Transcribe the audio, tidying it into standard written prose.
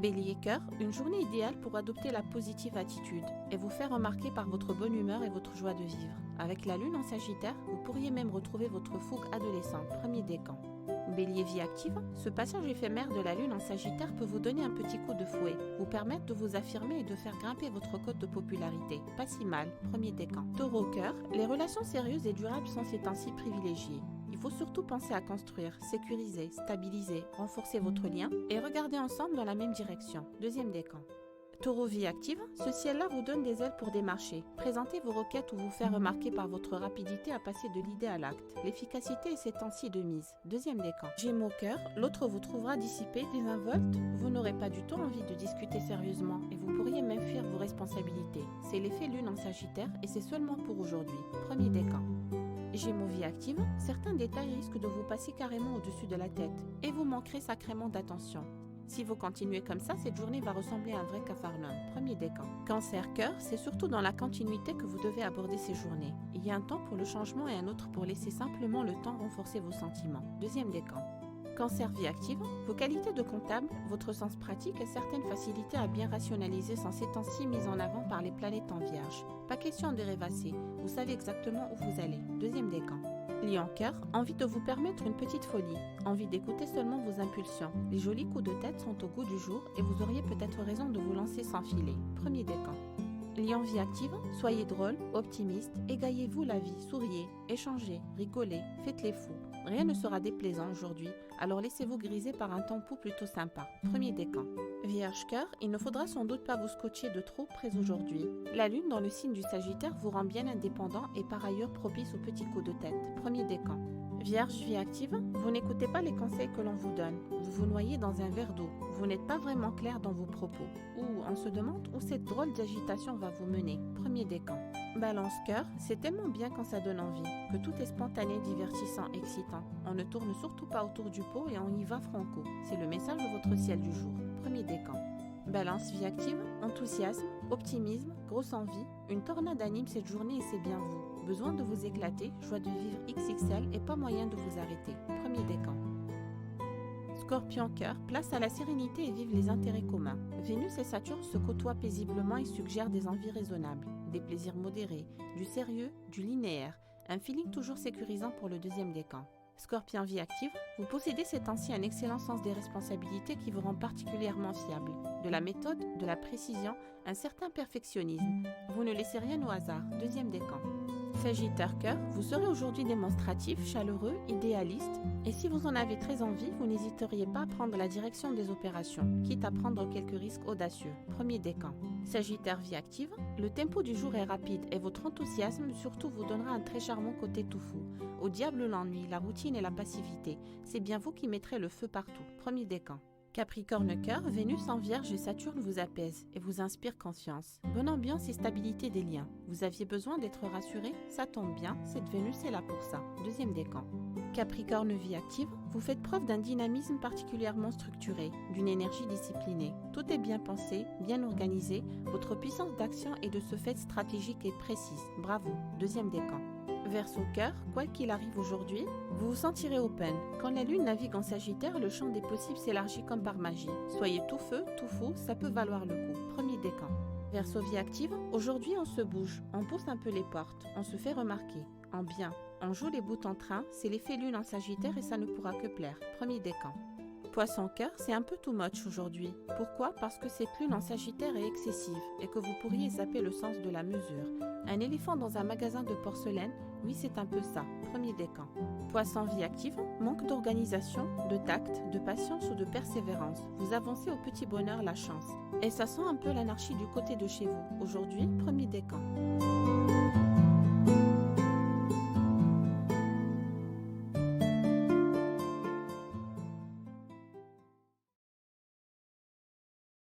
Bélier cœur, une journée idéale pour adopter la positive attitude et vous faire remarquer par votre bonne humeur et votre joie de vivre. Avec la lune en Sagittaire, vous pourriez même retrouver votre fougue adolescente, premier décan. Bélier vie active, ce passage éphémère de la lune en Sagittaire peut vous donner un petit coup de fouet, vous permettre de vous affirmer et de faire grimper votre cote de popularité. Pas si mal, premier décan. Taureau cœur, les relations sérieuses et durables sont ces temps-ci privilégiées. Il faut surtout penser à construire, sécuriser, stabiliser, renforcer votre lien et regarder ensemble dans la même direction. Deuxième décan. Taureau vie active, ce ciel-là vous donne des ailes pour démarcher. Présentez vos requêtes ou vous faire remarquer par votre rapidité à passer de l'idée à l'acte. L'efficacité est ces temps-ci de mise. Deuxième décan. Gémeaux cœur, l'autre vous trouvera dissipé, désinvolte. Vous n'aurez pas du tout envie de discuter sérieusement et vous pourriez même fuir vos responsabilités. C'est l'effet lune en Sagittaire et c'est seulement pour aujourd'hui. Premier décan. Gémeaux vie active, certains détails risquent de vous passer carrément au-dessus de la tête et vous manquerez sacrément d'attention. Si vous continuez comme ça, cette journée va ressembler à un vrai capharnaüm. Premier décan. Cancer cœur, c'est surtout dans la continuité que vous devez aborder ces journées. Il y a un temps pour le changement et un autre pour laisser simplement le temps renforcer vos sentiments. Deuxième décan. Cancer vie active, vos qualités de comptable, votre sens pratique et certaines facilités à bien rationaliser sont ces temps-ci mises en avant par les planètes en vierge. Pas question de rêvasser, vous savez exactement où vous allez. Deuxième décan. Lion cœur, envie de vous permettre une petite folie, envie d'écouter seulement vos impulsions. Les jolis coups de tête sont au goût du jour et vous auriez peut-être raison de vous lancer sans filet. Premier décan. Lion vie active, soyez drôle, optimiste, égayez-vous la vie, souriez, échangez, rigolez, faites les fous. Rien ne sera déplaisant aujourd'hui, alors laissez-vous griser par un tempo plutôt sympa. Premier décan. Vierge cœur, il ne faudra sans doute pas vous scotcher de trop près aujourd'hui. La lune dans le signe du Sagittaire vous rend bien indépendant et par ailleurs propice aux petits coups de tête. Premier décan. Vierge vie active, vous n'écoutez pas les conseils que l'on vous donne. Vous vous noyez dans un verre d'eau. Vous n'êtes pas vraiment clair dans vos propos. Ou on se demande où cette drôle d'agitation va vous mener. Premier décan. Balance cœur, c'est tellement bien quand ça donne envie, que tout est spontané, divertissant, excitant. On ne tourne surtout pas autour du pot et on y va franco. C'est le message de votre ciel du jour. Premier décan. Balance vie active, enthousiasme, optimisme, grosse envie. Une tornade anime cette journée et c'est bien vous. Besoin de vous éclater, joie de vivre XXL et pas moyen de vous arrêter. Premier décan. Scorpion cœur, place à la sérénité et vive les intérêts communs. Vénus et Saturne se côtoient paisiblement et suggèrent des envies raisonnables, des plaisirs modérés, du sérieux, du linéaire, un feeling toujours sécurisant pour le deuxième décan. Scorpion vie active, vous possédez ces temps-ci un excellent sens des responsabilités qui vous rend particulièrement fiable. De la méthode, de la précision, un certain perfectionnisme. Vous ne laissez rien au hasard. Deuxième décan. Sagittaire cœur, vous serez aujourd'hui démonstratif, chaleureux, idéaliste et si vous en avez très envie, vous n'hésiteriez pas à prendre la direction des opérations, quitte à prendre quelques risques audacieux. Premier décan. Sagittaire vie active, le tempo du jour est rapide et votre enthousiasme surtout vous donnera un très charmant côté tout fou. Au diable l'ennui, la routine et la passivité, c'est bien vous qui mettrez le feu partout. Premier décan. Capricorne cœur, Vénus en Vierge et Saturne vous apaisent et vous inspirent confiance. Bonne ambiance et stabilité des liens. Vous aviez besoin d'être rassuré? Ça tombe bien, cette Vénus est là pour ça. Deuxième décan. Capricorne vie active, vous faites preuve d'un dynamisme particulièrement structuré, d'une énergie disciplinée. Tout est bien pensé, bien organisé, votre puissance d'action est de ce fait stratégique et précise. Bravo. Deuxième décan. Verseau cœur, quoi qu'il arrive aujourd'hui, vous vous sentirez open. Quand la lune navigue en Sagittaire, le champ des possibles s'élargit comme par magie. Soyez tout feu, tout fou, ça peut valoir le coup. Premier décan. Verseau vie active, aujourd'hui on se bouge, on pousse un peu les portes, on se fait remarquer. En bien, on joue les bouts en train, c'est l'effet lune en Sagittaire et ça ne pourra que plaire. Premier décan. Poisson cœur, c'est un peu too much aujourd'hui. Pourquoi? Parce que cette lune en Sagittaire est excessive et que vous pourriez zapper le sens de la mesure. Un éléphant dans un magasin de porcelaine, oui c'est un peu ça. Premier décan. Poisson vie active, manque d'organisation, de tact, de patience ou de persévérance. Vous avancez au petit bonheur la chance. Et ça sent un peu l'anarchie du côté de chez vous. Aujourd'hui, premier décan.